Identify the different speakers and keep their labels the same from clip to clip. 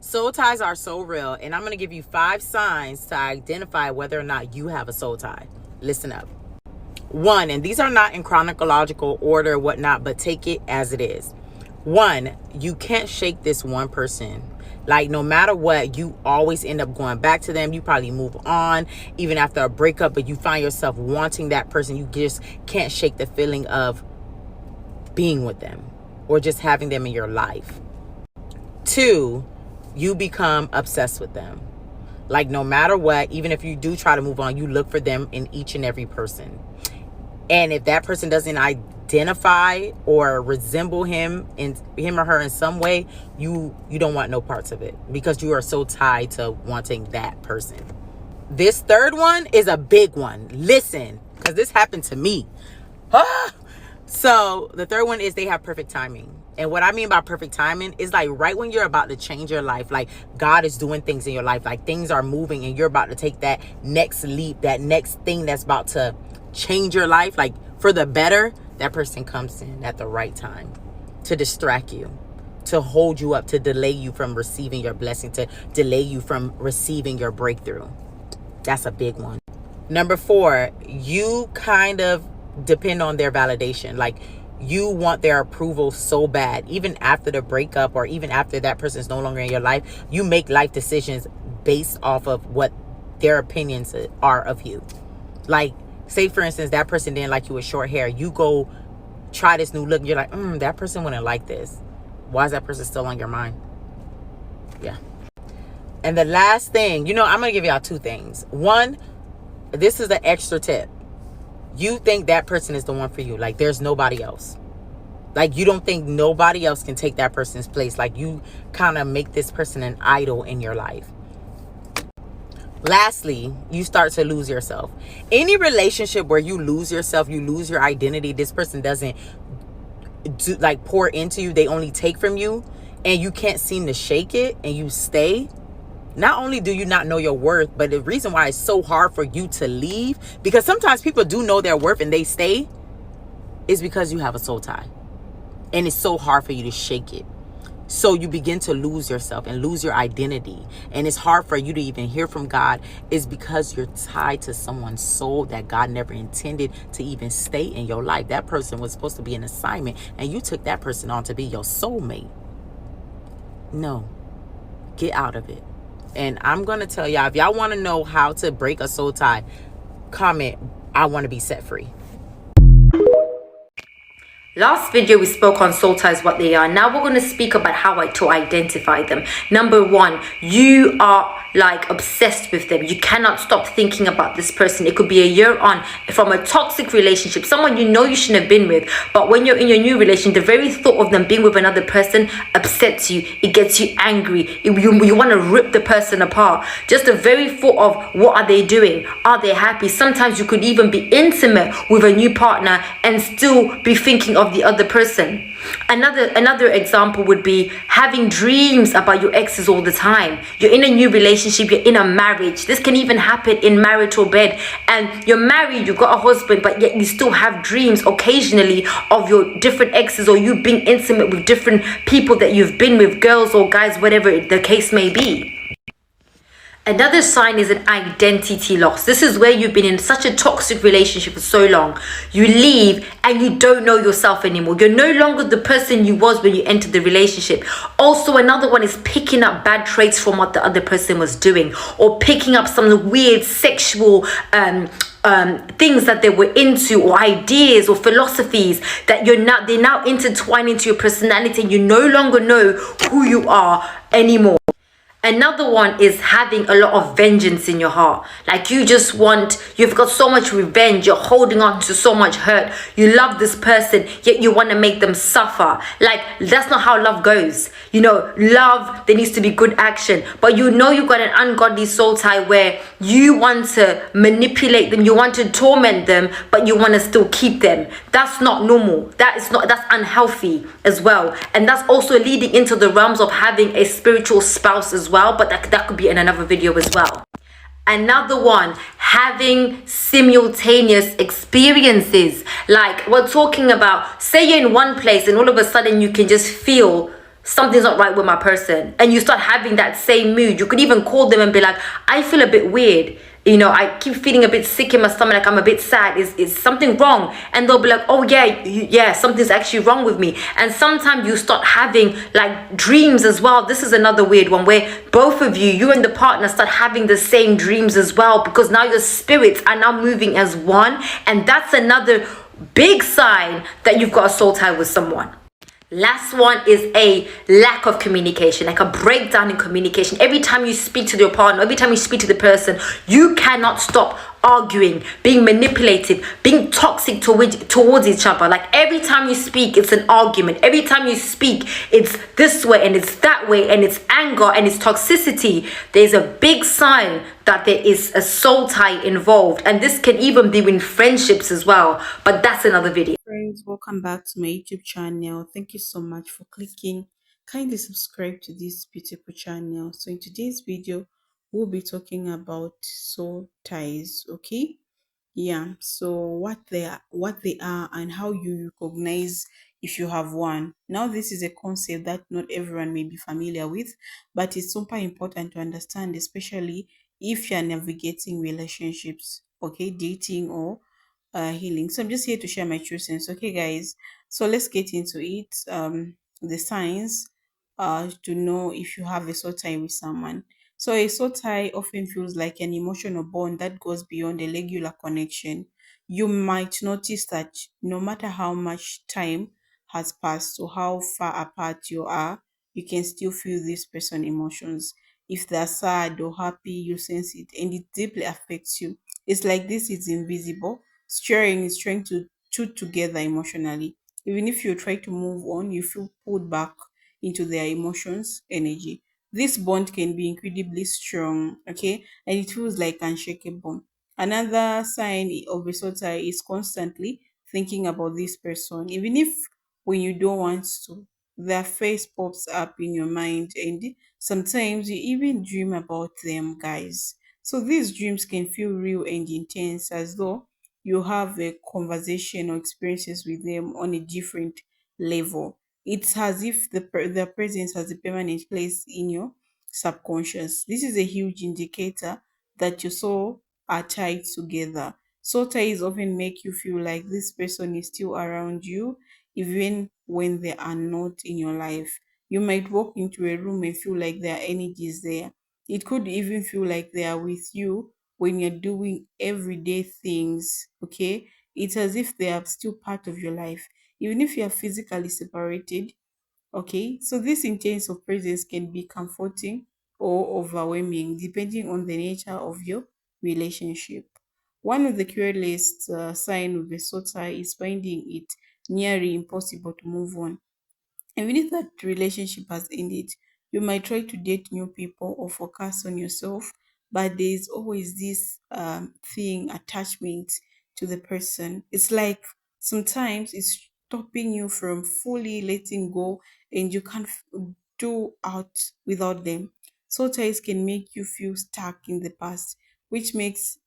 Speaker 1: Soul ties are so real, and I'm going to give you 5 signs to identify whether or not you have a soul tie. Listen up. 1, and these are not in chronological order or whatnot, but take it as it is. 1, you can't shake this one person. Like, no matter what, you always end up going back to them. You probably move on even after a breakup, but you find yourself wanting that person. You just can't shake the feeling of being with them or just having them in your life. 2, you become obsessed with them. Like, no matter what, even if you do try to move on, you look for them in each and every person. And if that person doesn't identify or resemble him or her in some way, you don't want no parts of it because you are so tied to wanting that person. This 3rd one is a big one. Listen, because this happened to me. So the 3rd one is they have perfect timing. And what I mean by perfect timing is like right when you're about to change your life, like God is doing things in your life, like things are moving and you're about to take that next leap, that next thing that's about to change your life, like for the better. That person comes in at the right time to distract you, to hold you up, to delay you from receiving your blessing, to delay you from receiving your breakthrough. That's a big one. Number 4, you kind of depend on their validation. Like, you want their approval so bad. Even after the breakup or even after that person is no longer in your life, you make life decisions based off of what their opinions are of you. Like, say for instance, that person didn't like you with short hair. You go try this new look and you're like, that person wouldn't like this. Why is that person still on your mind? Yeah. And the last thing, I'm going to give y'all 2 things. 1, this is the extra tip. You think that person is the one for you. Like, there's nobody else. Like, you don't think nobody else can take that person's place. Like, you kind of make this person an idol in your life. Lastly, you start to lose yourself. Any relationship where you lose yourself, you lose your identity, this person doesn't pour into you, they only take from you, and you can't seem to shake it, and you stay. Not only do you not know your worth, but the reason why it's so hard for you to leave, because sometimes people do know their worth and they stay, is because you have a soul tie. And it's so hard for you to shake it. So you begin to lose yourself and lose your identity. And it's hard for you to even hear from God, is because you're tied to someone's soul that God never intended to even stay in your life. That person was supposed to be an assignment, and you took that person on to be your soulmate. No, get out of it. And I'm going to tell y'all, if y'all want to know how to break a soul tie, comment, I want to be set free.
Speaker 2: Last video we spoke on soul ties, what they are. Now we're going to speak about how to identify them. Number 1, you are like obsessed with them. You cannot stop thinking about this person. It could be a year on from a toxic relationship, someone you know you shouldn't have been with, but when you're in your new relationship, the very thought of them being with another person upsets you. It gets you angry. You want to rip the person apart. Just the very thought of what are they doing? Are they happy? Sometimes you could even be intimate with a new partner and still be thinking of the other person. Another example would be having dreams about your exes all the time. You're in a new relationship, you're in a marriage. This can even happen in marital bed, and you're married, you've got a husband, but yet you still have dreams occasionally of your different exes, or you being intimate with different people that you've been with, girls or guys, whatever the case may be. Another sign is an identity loss. This is where you've been in such a toxic relationship for so long. You leave and you don't know yourself anymore. You're no longer the person you was when you entered the relationship. Also, another one is picking up bad traits from what the other person was doing, or picking up some weird sexual things that they were into, or ideas or philosophies that they now intertwine into your personality, and you no longer know who you are anymore. Another one is having a lot of vengeance in your heart. Like, you've got so much revenge, you're holding on to so much hurt. You love this person, yet you want to make them suffer. Like, that's not how love goes. Love, there needs to be good action. But you've got an ungodly soul tie where you want to manipulate them, you want to torment them, but you want to still keep them. That's not normal. That's unhealthy as well. And that's also leading into the realms of having a spiritual spouse as well, but that could be in another video as well. Another one, having simultaneous experiences. Like, we're talking about, say you're in one place and all of a sudden you can just feel something's not right with my person, and you start having that same mood. You could even call them and be like, I feel a bit weird, you know, I keep feeling a bit sick in my stomach, like I'm a bit sad, is something wrong? And they'll be like, oh yeah, yeah, something's actually wrong with me. And sometimes you start having like dreams as well. This is another weird one, where both of you, you and the partner, start having the same dreams as well, because now your spirits are now moving as one. And that's another big sign that you've got a soul tie with someone. Last one is a lack of communication, like a breakdown in communication. Every time you speak to your partner, every time you speak to the person, you cannot stop arguing, being manipulative, being toxic towards each other. Like every time you speak, it's an argument. Every time you speak, it's this way and it's that way, and it's anger and it's toxicity. There's a big sign that there is a soul tie involved, and this can even be in friendships as well. But that's another video.
Speaker 3: Friends, welcome back to my YouTube channel. Thank you so much for clicking. Kindly subscribe to this beautiful channel. So in today's video, we'll be talking about soul ties. Okay, yeah, so what they are and how you recognize if you have one. Now this is a concept that not everyone may be familiar with, but it's super important to understand, especially if you're navigating relationships, okay, dating or healing. So I'm just here to share my true sense. Okay, guys. So let's get into it. The signs to know if you have a soul tie with someone. So a soul tie often feels like an emotional bond that goes beyond a regular connection. You might notice that no matter how much time has passed or how far apart you are, you can still feel this person emotions. If they're sad or happy, you sense it and it deeply affects you. It's like this is invisible. Steering is trying to shoot together emotionally. Even if you try to move on, you feel pulled back into their emotions, energy. This bond can be incredibly strong, okay, and it feels like unshakable. Another sign of a soul is constantly thinking about this person, even if when you don't want to, their face pops up in your mind, and sometimes you even dream about them, guys. So these dreams can feel real and intense, as though you have a conversation or experiences with them on a different level. It's as if their presence has a permanent place in your subconscious. This is a huge indicator that your soul are tied together. Soul ties often make you feel like this person is still around you, even when they are not in your life. You might walk into a room and feel like their energy is there. It could even feel like they are with you when you're doing everyday things, okay? It's as if they are still part of your life, even if you are physically separated, okay? So this intense of presence can be comforting or overwhelming depending on the nature of your relationship. One of the clearest sign of a soul tie is finding it nearly impossible to move on. Even if that relationship has ended, you might try to date new people or focus on yourself, but there's always this thing, attachment to the person. It's like sometimes it's stopping you from fully letting go, and you can't do out without them. Soul ties can make you feel stuck in the past, which makes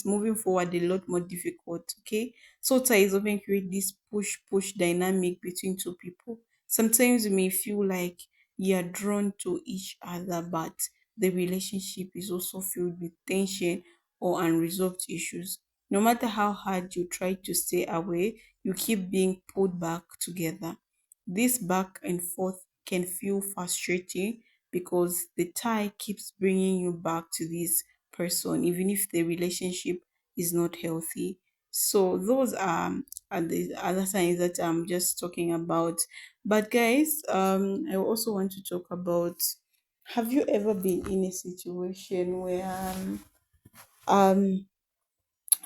Speaker 3: moving forward a lot more difficult. Okay, soul ties often create this push dynamic between two people. Sometimes you may feel like you are drawn to each other, but the relationship is also filled with tension or unresolved issues. No matter how hard you try to stay away, you keep being pulled back together. This back and forth can feel frustrating because the tie keeps bringing you back to this person, even if the relationship is not healthy. So those are the other signs that I'm just talking about. But guys, I also want to talk about, have you ever been in a situation where um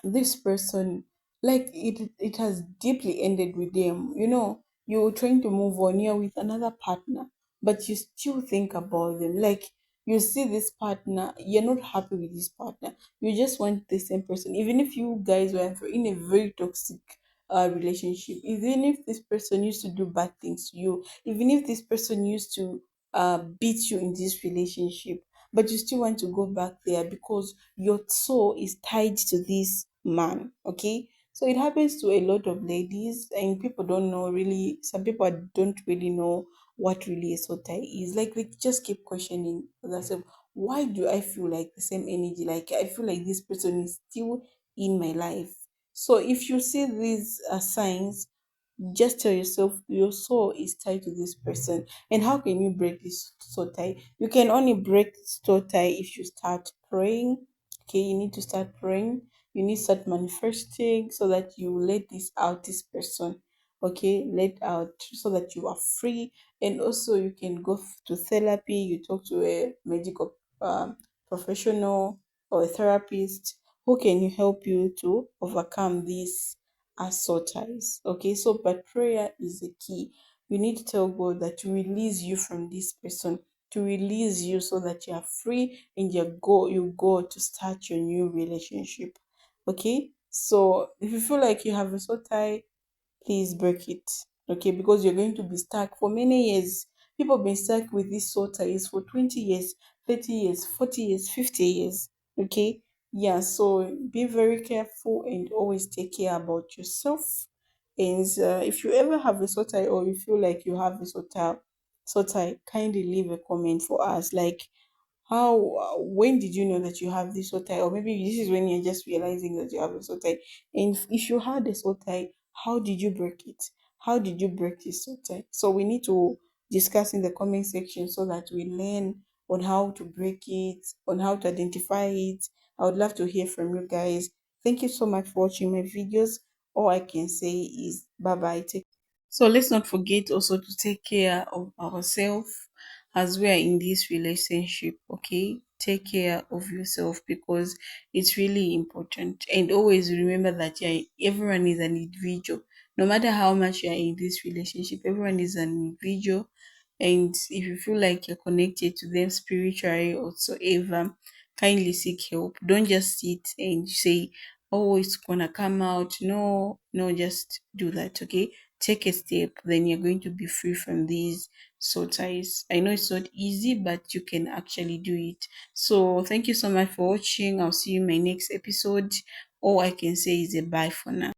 Speaker 3: this person, like it has deeply ended with them, you're trying to move on, you're with another partner, but you still think about them, like you see this partner, you're not happy with this partner, you just want the same person, even if you guys were in a very toxic relationship, even if this person used to do bad things to you, even if this person used to beat you in this relationship, but you still want to go back there because your soul is tied to this man. Okay, so it happens to a lot of ladies, and people don't know really, some people don't really know what really a soul tie is. Like they just keep questioning themselves. Why do I feel like the same energy? Like I feel like this person is still in my life. So if you see these signs, just tell yourself your soul is tied to this person. And how can you break this soul tie? You can only break soul tie if you start praying. Okay, you need to start praying. You need to start manifesting so that you let this out, this person. Okay, let out so that you are free. And also you can go to therapy. You talk to a medical professional or a therapist who can help you to overcome this assault ties. Okay, so but prayer is the key. You need to tell God that to release you from this person, to release you so that you are free and you go to start your new relationship. Okay, so if you feel like you have a soul tie, please break it. Okay, because you're going to be stuck for many years. People have been stuck with these soul ties for 20 years, 30 years, 40 years, 50 years. Okay, yeah, so be very careful and always take care about yourself. And if you ever have a soul tie or you feel like you have a soul tie, kindly leave a comment for us. Like, when did you know that you have this soul tie? Or maybe this is when you're just realizing that you have a soul tie. And if you had a soul tie, how did you break it? How did you break this soul tie? So we need to discuss in the comment section so that we learn on how to break it, on how to identify it. I would love to hear from you guys. Thank you so much for watching my videos. All I can say is bye bye. So let's not forget also to take care of ourselves as we are in this relationship. Okay, take care of yourself because it's really important. And always remember that everyone is an individual. No matter how much you are in this relationship, everyone is an individual. And if you feel like you're connected to them spiritually or whatsoever, kindly seek help. Don't just sit and say, oh, it's gonna come out. No, no, just do that. Okay, take a step, then you're going to be free from these soul ties. I know it's not easy, but you can actually do it. So thank you so much for watching. I'll see you in my next episode. All I can say is a bye for now.